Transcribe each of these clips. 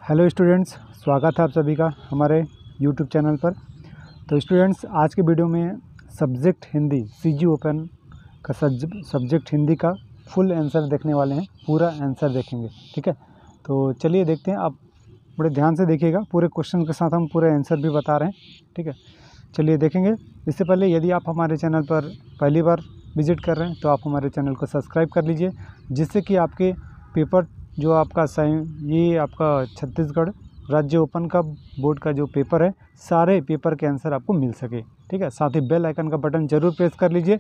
Hello students, स्वागत है आप सभी का हमारे यूट्यूब चैनल पर। तो स्टूडेंट्स, आज के वीडियो में सब्जेक्ट हिंदी सीजी ओपन का सब्जेक्ट हिंदी का फुल आंसर देखने वाले हैं। पूरा आंसर देखेंगे, ठीक है। तो चलिए देखते हैं। आप बड़े ध्यान से देखिएगा, पूरे क्वेश्चन के साथ हम पूरे आंसर भी बता रहे हैं, ठीक है। चलिए देखेंगे। इससे पहले यदि आप हमारे चैनल पर पहली बार विजिट कर रहे हैं तो आप हमारे चैनल को सब्सक्राइब कर लीजिए, जिससे कि आपके पेपर जो आपका ये आपका छत्तीसगढ़ राज्य ओपन का बोर्ड का जो पेपर है, सारे पेपर के आंसर आपको मिल सके, ठीक है। साथ ही बेल आइकन का बटन ज़रूर प्रेस कर लीजिए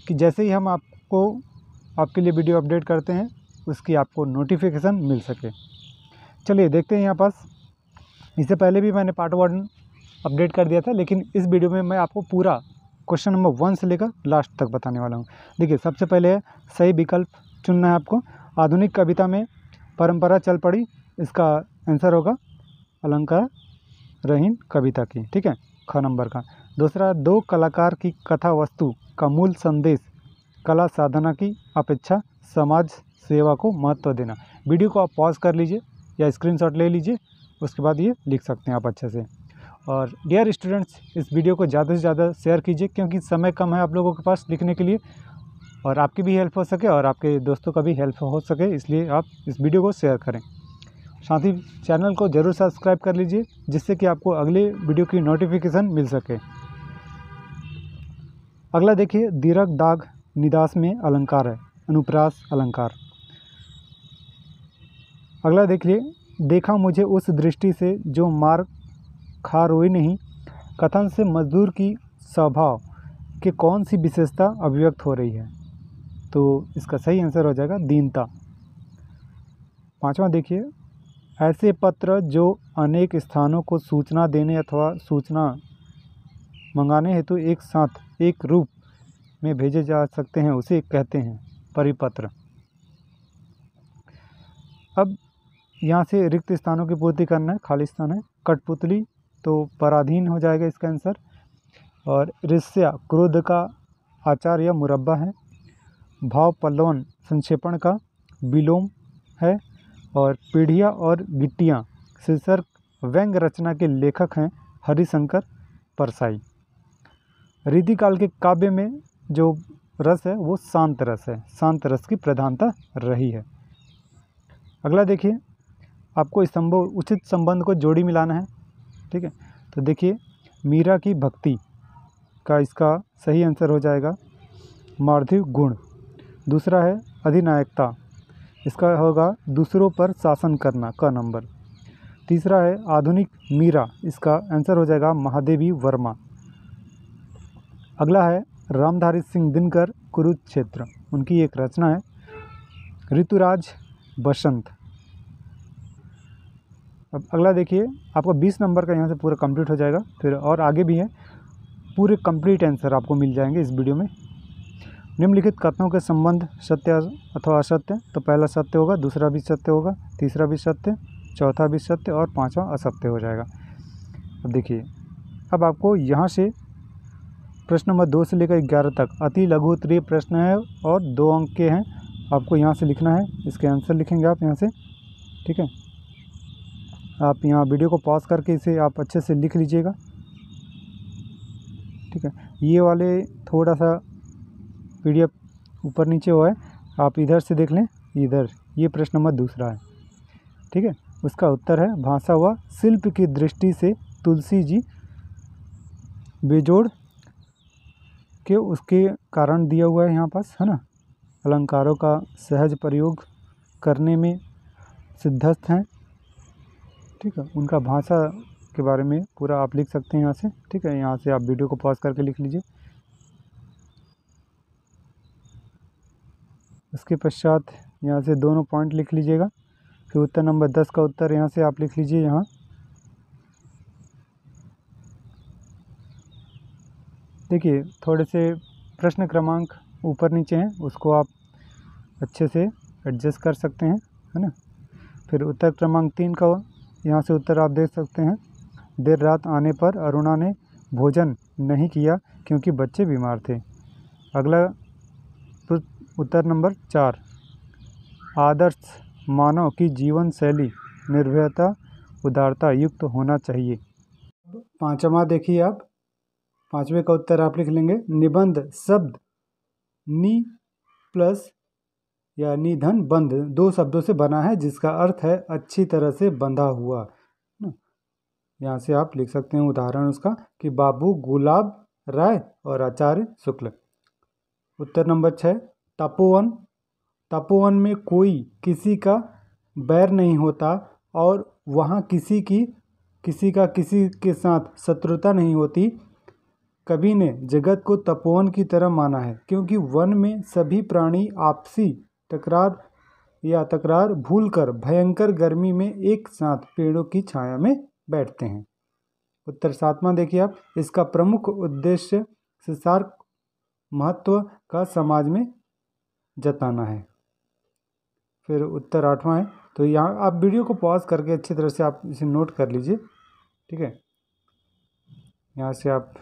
कि जैसे ही हम आपके लिए वीडियो अपडेट करते हैं उसकी आपको नोटिफिकेशन मिल सके। चलिए देखते हैं यहाँ पास। इससे पहले भी मैंने पार्ट 1 अपडेट कर दिया था, लेकिन इस वीडियो में मैं आपको पूरा क्वेश्चन नंबर 1 से लेकर लास्ट तक बताने वाला हूँ। देखिए, सबसे पहले है सही विकल्प चुनना है आपको। आधुनिक कविता में परंपरा चल पड़ी, इसका आंसर होगा अलंकार रहीन कविता की, ठीक है, ख नंबर का। दूसरा, दो कलाकार की कथा वस्तु का मूल संदेश कला साधना की अपेक्षा समाज सेवा को महत्व देना। वीडियो को आप पॉज कर लीजिए या स्क्रीनशॉट ले लीजिए, उसके बाद ये लिख सकते हैं आप अच्छे से। और डियर स्टूडेंट्स, इस वीडियो को ज़्यादा से ज़्यादा शेयर कीजिए, क्योंकि समय कम है आप लोगों के पास लिखने के लिए, और आपकी भी हेल्प हो सके और आपके दोस्तों का भी हेल्प हो सके, इसलिए आप इस वीडियो को शेयर करें। साथ ही चैनल को ज़रूर सब्सक्राइब कर लीजिए, जिससे कि आपको अगले वीडियो की नोटिफिकेशन मिल सके। अगला देखिए, दीर्घ दाग निदास में अलंकार है, अनुप्रास अलंकार। अगला देखिए, देखा मुझे उस दृष्टि से जो मार खा रोई नहीं, कथन से मजदूर की स्वभाव के कौन सी विशेषता अभिव्यक्त हो रही है? तो इसका सही आंसर हो जाएगा दीनता। पांचवा देखिए, ऐसे पत्र जो अनेक स्थानों को सूचना देने अथवा सूचना मंगाने हेतु एक साथ एक रूप में भेजे जा सकते हैं, उसे कहते हैं परिपत्र। अब यहाँ से रिक्त स्थानों की पूर्ति करना है, खाली स्थान है। कठपुतली तो पराधीन हो जाएगा इसका आंसर। और ऋष्या क्रोध का आचार या मुरब्बा है। भाव पल्लवन संक्षेपण का विलोम है। और पीढ़िया और गिट्टियाँ शीर्षक व्यंग रचना के लेखक हैं हरिशंकर परसाई। रीतिकाल के काव्य में जो रस है वो शांत रस है, शांत रस की प्रधानता रही है। अगला देखिए, आपको उचित संबंध को जोड़ी मिलाना है, ठीक है। तो देखिए, मीरा की भक्ति का इसका सही आंसर हो जाएगा मार्धिव गुण। दूसरा है अधिनायकता, इसका होगा दूसरों पर शासन करना, क नंबर। तीसरा है आधुनिक मीरा, इसका आंसर हो जाएगा महादेवी वर्मा। अगला है रामधारी सिंह दिनकर कुरुक्षेत्र, उनकी एक रचना है ऋतुराज बसंत। अब अगला देखिए, आपका 20 नंबर का यहाँ से पूरा कंप्लीट हो जाएगा। फिर और आगे भी है, पूरे कंप्लीट आंसर आपको मिल जाएंगे इस वीडियो में। निम्नलिखित कथनों के संबंध सत्य अथवा असत्य, तो पहला सत्य होगा, दूसरा भी सत्य होगा, तीसरा भी सत्य, चौथा भी सत्य और पांचवा असत्य हो जाएगा। अब देखिए, अब आपको यहाँ से प्रश्न नंबर 2 से लेकर 11 तक अति लघु उत्तरीय प्रश्न है और 2 अंक के हैं। आपको यहाँ से लिखना है, इसके आंसर लिखेंगे आप यहाँ से, ठीक है। आप यहाँ वीडियो को पॉज करके इसे आप अच्छे से लिख लीजिएगा, ठीक है। ये वाले थोड़ा सा PDF ऊपर नीचे हुआ है, आप इधर से देख लें, इधर ये प्रश्न नंबर 2 है, ठीक है। उसका उत्तर है भाषा व शिल्प की दृष्टि से तुलसी जी बेजोड़ के उसके कारण दिया हुआ है यहाँ पास, है ना। अलंकारों का सहज प्रयोग करने में सिद्धस्थ हैं, ठीक है। उनका भाषा के बारे में पूरा आप लिख सकते हैं यहाँ से, ठीक है। यहाँ से आप वीडियो को पॉज करके लिख लीजिए। उसके पश्चात यहाँ से दोनों पॉइंट लिख लीजिएगा। फिर उत्तर नंबर 10 का उत्तर यहाँ से आप लिख लीजिए यहाँ। देखिए, थोड़े से प्रश्न क्रमांक ऊपर नीचे हैं, उसको आप अच्छे से एडजस्ट कर सकते हैं, है ना। फिर उत्तर क्रमांक 3 का यहाँ से उत्तर आप देख सकते हैं। देर रात आने पर अरुणा ने भोजन नहीं किया क्योंकि बच्चे बीमार थे। अगला उत्तर नंबर 4, आदर्श मानव की जीवन शैली निर्भयता, उदारता युक्त होना चाहिए। पांचवा देखिए आप, पांचवें का उत्तर आप लिख लेंगे। निबंध शब्द नि प्लस या निधन बंध दो शब्दों से बना है, जिसका अर्थ है अच्छी तरह से बंधा हुआ। यहाँ से आप लिख सकते हैं उदाहरण उसका कि बाबू गुलाब राय और आचार्य शुक्ल। उत्तर नंबर 6, तपोवन। तपोवन में कोई किसी का बैर नहीं होता और वहाँ किसी का किसी के साथ शत्रुता नहीं होती। कवि ने जगत को तपोवन की तरह माना है, क्योंकि वन में सभी प्राणी आपसी तकरार भूलकर भयंकर गर्मी में एक साथ पेड़ों की छाया में बैठते हैं। उत्तर 7वां देखिए आप, इसका प्रमुख उद्देश्य संसार महत्व का समाज में जताना है। फिर उत्तर 8वां है, तो यहाँ आप वीडियो को पॉज करके अच्छी तरह से आप इसे नोट कर लीजिए, ठीक है। यहाँ से आप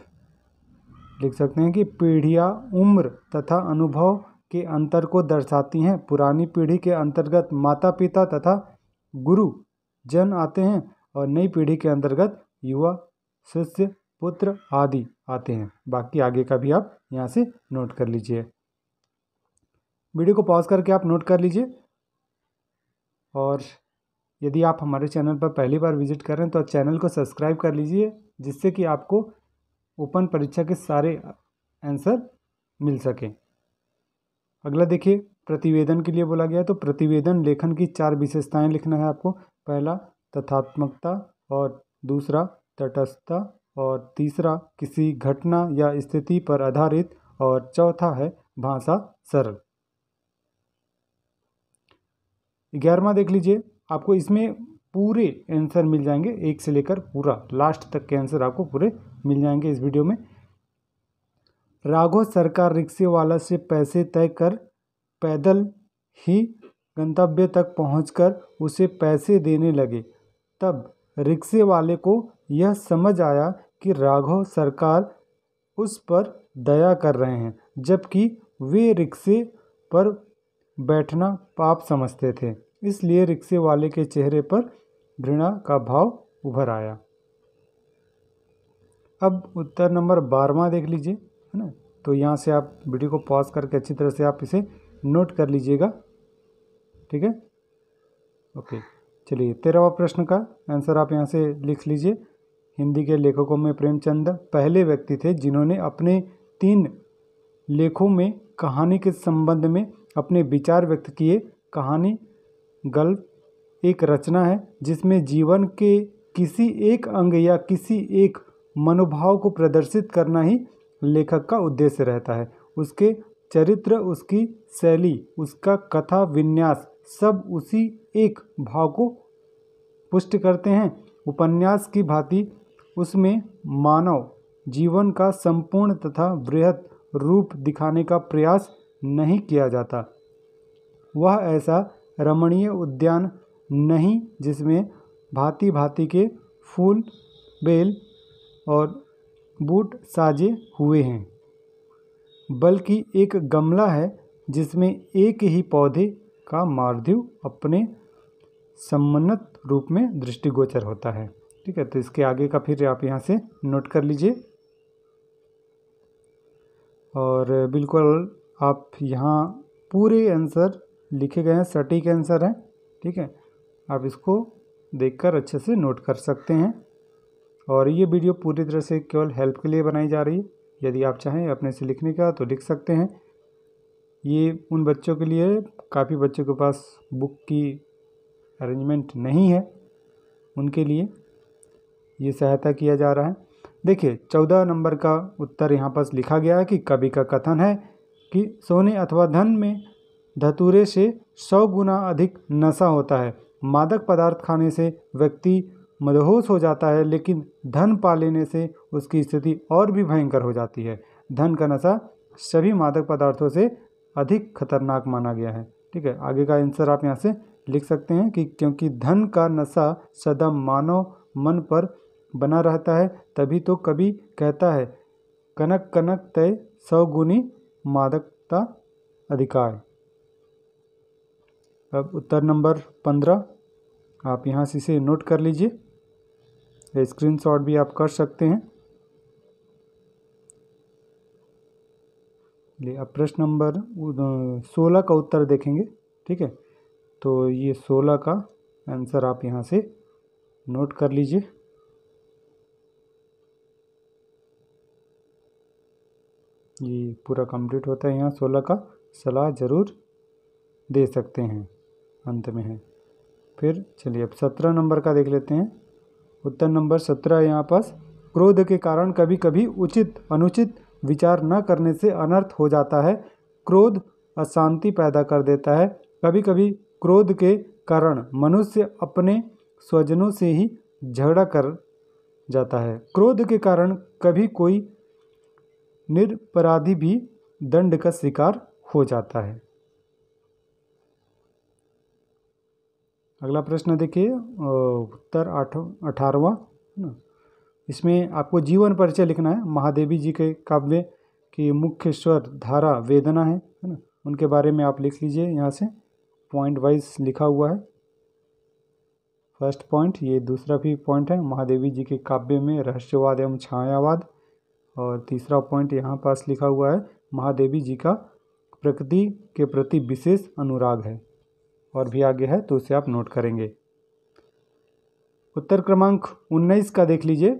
लिख सकते हैं कि पीढ़ियाँ उम्र तथा अनुभव के अंतर को दर्शाती हैं। पुरानी पीढ़ी के अंतर्गत माता पिता तथा गुरु जन आते हैं और नई पीढ़ी के अंतर्गत युवा शिष्य पुत्र आदि आते हैं। बाकी आगे का भी आप यहाँ से नोट कर लीजिए। वीडियो को पॉज करके आप नोट कर लीजिए। और यदि आप हमारे चैनल पर पहली बार विजिट कर रहे हैं तो चैनल को सब्सक्राइब कर लीजिए, जिससे कि आपको ओपन परीक्षा के सारे आंसर मिल सके। अगला देखिए, प्रतिवेदन के लिए बोला गया है। तो प्रतिवेदन लेखन की 4 विशेषताएं लिखना है आपको। पहला तथ्यात्मकता, और दूसरा तटस्थता, और तीसरा किसी घटना या स्थिति पर आधारित, और चौथा है भाषा सरल। 11वां देख लीजिए, आपको इसमें पूरे आंसर मिल जाएंगे, 1 से लेकर पूरा लास्ट तक के आंसर आपको पूरे मिल जाएंगे इस वीडियो में। राघव सरकार रिक्शे वाला से पैसे तय कर पैदल ही गंतव्य तक पहुंचकर उसे पैसे देने लगे। तब रिक्शे वाले को यह समझ आया कि राघव सरकार उस पर दया कर रहे हैं, जबकि वे रिक्शे पर बैठना पाप समझते थे। इसलिए रिक्शे वाले के चेहरे पर घृणा का भाव उभर आया। अब उत्तर नंबर 12वां देख लीजिए, है ना। तो यहाँ से आप वीडियो को पॉज करके अच्छी तरह से आप इसे नोट कर लीजिएगा, ठीक है। ओके, चलिए 13वां प्रश्न का आंसर आप यहाँ से लिख लीजिए। हिंदी के लेखकों में प्रेमचंद पहले व्यक्ति थे जिन्होंने अपने 3 लेखों में कहानी के संबंध में अपने विचार व्यक्त किए। कहानी गल्प एक रचना है जिसमें जीवन के किसी एक अंग या किसी एक मनोभाव को प्रदर्शित करना ही लेखक का उद्देश्य रहता है। उसके चरित्र, उसकी शैली, उसका कथा विन्यास सब उसी एक भाव को पुष्ट करते हैं। उपन्यास की भांति उसमें मानव जीवन का संपूर्ण तथा बृहत रूप दिखाने का प्रयास नहीं किया जाता। वह ऐसा रमणीय उद्यान नहीं जिसमें भांति भांति के फूल, बेल और बूट साजे हुए हैं, बल्कि एक गमला है जिसमें एक ही पौधे का माधुर्य अपने सम्मत रूप में दृष्टिगोचर होता है, ठीक है। तो इसके आगे का फिर आप यहाँ से नोट कर लीजिए। और बिल्कुल आप यहाँ पूरे आंसर लिखे गए हैं, सटीक आंसर है, ठीक है। आप इसको देखकर अच्छे से नोट कर सकते हैं। और ये वीडियो पूरी तरह से केवल हेल्प के लिए बनाई जा रही है। यदि आप चाहें अपने से लिखने का तो लिख सकते हैं। ये उन बच्चों के लिए, काफ़ी बच्चों के पास बुक की अरेंजमेंट नहीं है, उनके लिए ये सहायता किया जा रहा है। देखिए 14 नंबर का उत्तर यहाँ पर लिखा गया है कि कवि का कथन है कि सोने अथवा धन में धतूरे से 100 गुना अधिक नशा होता है। मादक पदार्थ खाने से व्यक्ति मदहोश हो जाता है, लेकिन धन पा लेने से उसकी स्थिति और भी भयंकर हो जाती है। धन का नशा सभी मादक पदार्थों से अधिक खतरनाक माना गया है, ठीक है। आगे का आंसर आप यहाँ से लिख सकते हैं कि क्योंकि धन का नशा सदा मानव मन पर बना रहता है, तभी तो कवि कहता है कनक कनक तय 100 गुनी मादकता अधिकार। अब उत्तर नंबर 15 आप यहाँ से इसे नोट कर लीजिए, स्क्रीनशॉट भी आप कर सकते हैं। चलिए अब प्रश्न नंबर 16 का उत्तर देखेंगे। ठीक है, तो ये 16 का आंसर आप यहाँ से नोट कर लीजिए। ये पूरा कंप्लीट होता है यहाँ 16 का, सलाह ज़रूर दे सकते हैं, अंत में है। फिर चलिए अब 17 नंबर का देख लेते हैं। उत्तर नंबर 17 यहाँ पास, क्रोध के कारण कभी कभी उचित अनुचित विचार न करने से अनर्थ हो जाता है। क्रोध अशांति पैदा कर देता है। कभी कभी क्रोध के कारण मनुष्य अपने स्वजनों से ही झगड़ा कर जाता है। क्रोध के कारण कभी कोई निरपराधी भी दंड का शिकार हो जाता है। अगला प्रश्न देखिए, उत्तर 18वां ना, इसमें आपको जीवन परिचय लिखना है। महादेवी जी के काव्य की मुख्य स्वर धारा वेदना है ना, उनके बारे में आप लिख लीजिए। यहाँ से पॉइंट वाइज लिखा हुआ है। फर्स्ट पॉइंट, ये दूसरा भी पॉइंट है, महादेवी जी के काव्य में रहस्यवाद एवं छायावाद। और तीसरा पॉइंट यहाँ पास लिखा हुआ है, महादेवी जी का प्रकृति के प्रति विशेष अनुराग है। और भी आगे है तो उसे आप नोट करेंगे। उत्तर क्रमांक 19 का देख लीजिए,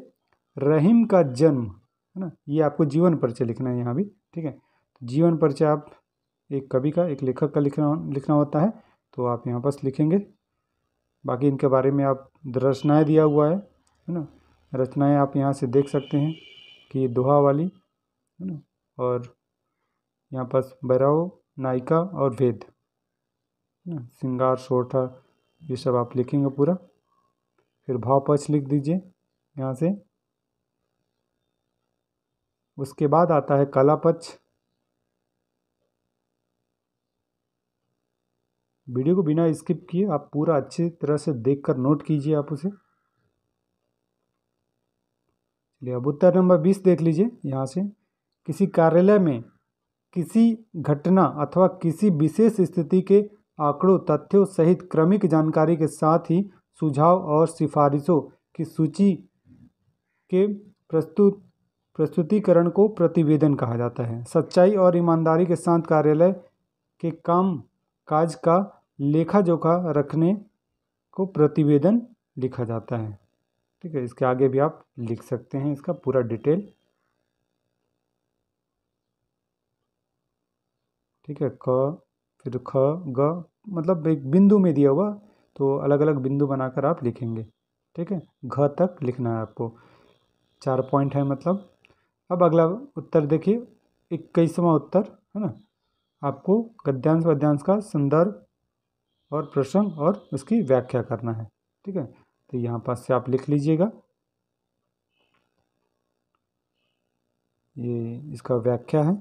रहीम का जन्म है ना, ये आपको जीवन परिचय लिखना है यहाँ भी। ठीक है, तो जीवन परिचय आप एक कवि का, एक लेखक का लिखना होता है, तो आप यहाँ पास लिखेंगे। बाकी इनके बारे में आप रचनाएँ दिया हुआ है ना, रचनाएँ आप यहाँ से देख सकते हैं कि दोहा वाली है ना, और यहाँ पास बैराव, नायिका और वेद ना, श्रृंगार, सोरठा, ये सब आप लिखेंगे पूरा। फिर भाव पक्ष लिख दीजिए यहाँ से। उसके बाद आता है कला पक्ष। वीडियो को बिना स्किप किए आप पूरा अच्छी तरह से देखकर नोट कीजिए आप उसे। चलिए अब उत्तर नंबर 20 देख लीजिए यहाँ से, किसी कार्यालय में किसी घटना अथवा किसी विशेष स्थिति के आंकड़ों तथ्यों सहित क्रमिक जानकारी के साथ ही सुझाव और सिफारिशों की सूची के प्रस्तुतिकरण को प्रतिवेदन कहा जाता है। सच्चाई और ईमानदारी के साथ कार्यालय के काम काज का लेखा जोखा रखने को प्रतिवेदन लिखा जाता है। ठीक है, इसके आगे भी आप लिख सकते हैं इसका पूरा डिटेल। ठीक है, क फिर ख ग, मतलब एक बिंदु में दिया हुआ, तो अलग अलग बिंदु बनाकर आप लिखेंगे। ठीक है, घ तक लिखना है आपको, 4 पॉइंट है मतलब। अब अगला उत्तर देखिए, 21वां उत्तर है ना, आपको गद्यांश पद्यांश का संदर्भ और प्रसंग और उसकी व्याख्या करना है। ठीक है, तो यहाँ पास से आप लिख लीजिएगा, ये इसका व्याख्या है।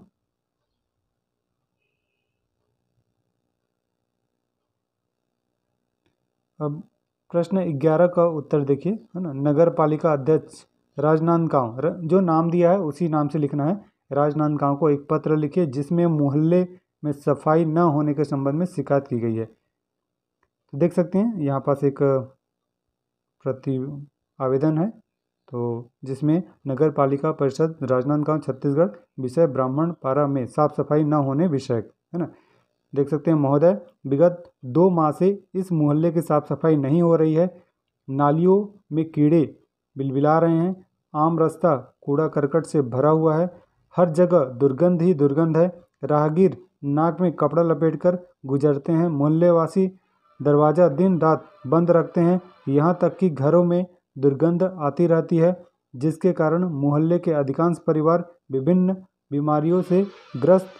अब प्रश्न 11 का उत्तर देखिए है ना, नगर पालिका अध्यक्ष राजनांदगांव, जो नाम दिया है उसी नाम से लिखना है। राजनांदगांव को एक पत्र लिखिए जिसमें मोहल्ले में सफाई न होने के संबंध में शिकायत की गई है। तो देख सकते हैं यहाँ पास एक प्रति आवेदन है, तो जिसमें नगर पालिका परिषद राजनांदगांव छत्तीसगढ़, विषय ब्राह्मण पारा में साफ सफाई न होने विषयक है ना। देख सकते हैं, महोदय विगत 2 माह से इस मोहल्ले की साफ सफाई नहीं हो रही है। नालियों में कीड़े बिलबिला रहे हैं। आम रास्ता कूड़ा करकट से भरा हुआ है। हर जगह दुर्गंध ही दुर्गंध है। राहगीर नाक में कपड़ा लपेटकर गुजरते हैं। मोहल्ले वासी दरवाज़ा दिन रात बंद रखते हैं। यहाँ तक कि घरों में दुर्गंध आती रहती है, जिसके कारण मोहल्ले के अधिकांश परिवार विभिन्न बीमारियों से ग्रस्त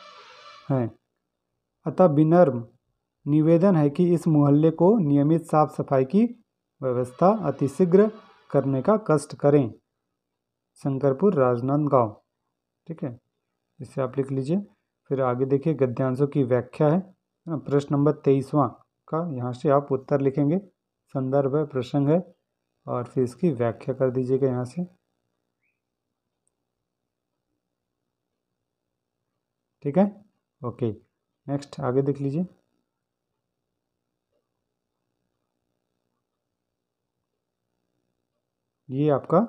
हैं। अतः विनम्र निवेदन है कि इस मोहल्ले को नियमित साफ सफाई की व्यवस्था अतिशीघ्र करने का कष्ट करें। शंकरपुर राजनांदगांव। ठीक है, इसे आप लिख लीजिए। फिर आगे देखिए, गद्यांशों की व्याख्या है। प्रश्न नंबर 23वां का यहाँ से आप उत्तर लिखेंगे, संदर्भ है, प्रसंग है, और फिर इसकी व्याख्या कर दीजिएगा यहाँ से। ठीक है, ओके, नेक्स्ट आगे देख लीजिए। ये आपका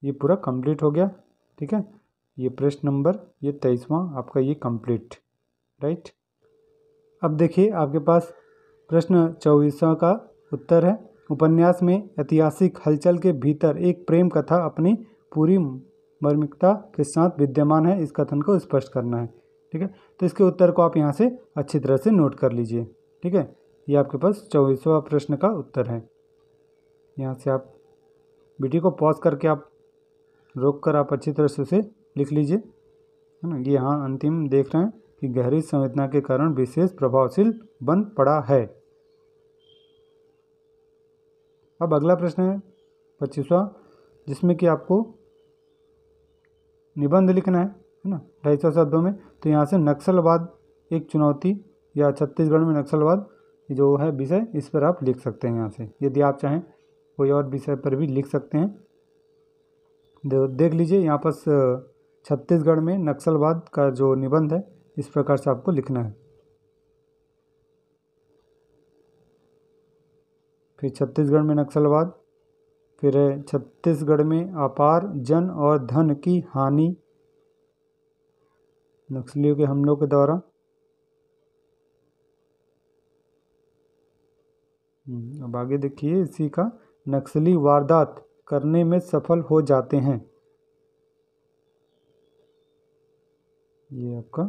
ये पूरा कंप्लीट हो गया। ठीक है, ये प्रश्न नंबर ये 23वां आपका ये कंप्लीट, राइट। अब देखिए आपके पास प्रश्न 24वां का उत्तर है। उपन्यास में ऐतिहासिक हलचल के भीतर एक प्रेम कथा अपनी पूरी मार्मिकता के साथ विद्यमान है, इस कथन को स्पष्ट करना है। ठीक है, तो इसके उत्तर को आप यहाँ से अच्छी तरह से नोट कर लीजिए। ठीक है, ये आपके पास 24वां प्रश्न का उत्तर है। यहाँ से आप वीडियो को पॉज करके आप रोक कर आप अच्छी तरह से उसे लिख लीजिए, है ना। ये यहाँ अंतिम देख रहे हैं कि गहरी संवेदना के कारण विशेष प्रभावशील बन पड़ा है। अब अगला प्रश्न है 25वां, जिसमें कि आपको निबंध लिखना है ना, 250 शब्दों में। तो यहाँ से नक्सलवाद एक चुनौती या छत्तीसगढ़ में नक्सलवाद जो है विषय, इस पर आप लिख सकते हैं। यहाँ से यदि आप चाहें कोई और विषय पर भी लिख सकते हैं। देख लीजिए यहाँ पर छत्तीसगढ़ में नक्सलवाद का जो निबंध है, इस प्रकार से आपको लिखना है। फिर छत्तीसगढ़ में नक्सलवाद, फिर है छत्तीसगढ़ में अपार जन और धन की हानि नक्सलियों के हमलों के द्वारा। अब आगे देखिए इसी का, नक्सली वारदात करने में सफल हो जाते हैं। ये आपका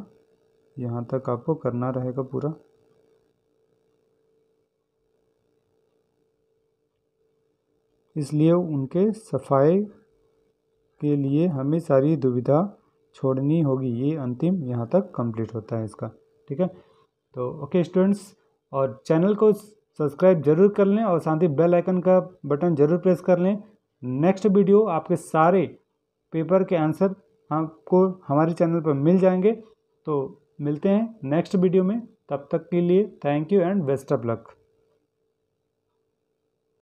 यहाँ तक आपको करना रहेगा पूरा। इसलिए उनके सफाई के लिए हमें सारी दुविधा छोड़नी होगी। ये अंतिम यहाँ तक कंप्लीट होता है इसका। ठीक है, तो ओके स्टूडेंट्स, और चैनल को सब्सक्राइब जरूर कर लें और साथ ही बेल आइकन का बटन जरूर प्रेस कर लें। नेक्स्ट वीडियो आपके सारे पेपर के आंसर आपको हमारे चैनल पर मिल जाएंगे। तो मिलते हैं नेक्स्ट वीडियो में, तब तक के लिए thank you and best of luck.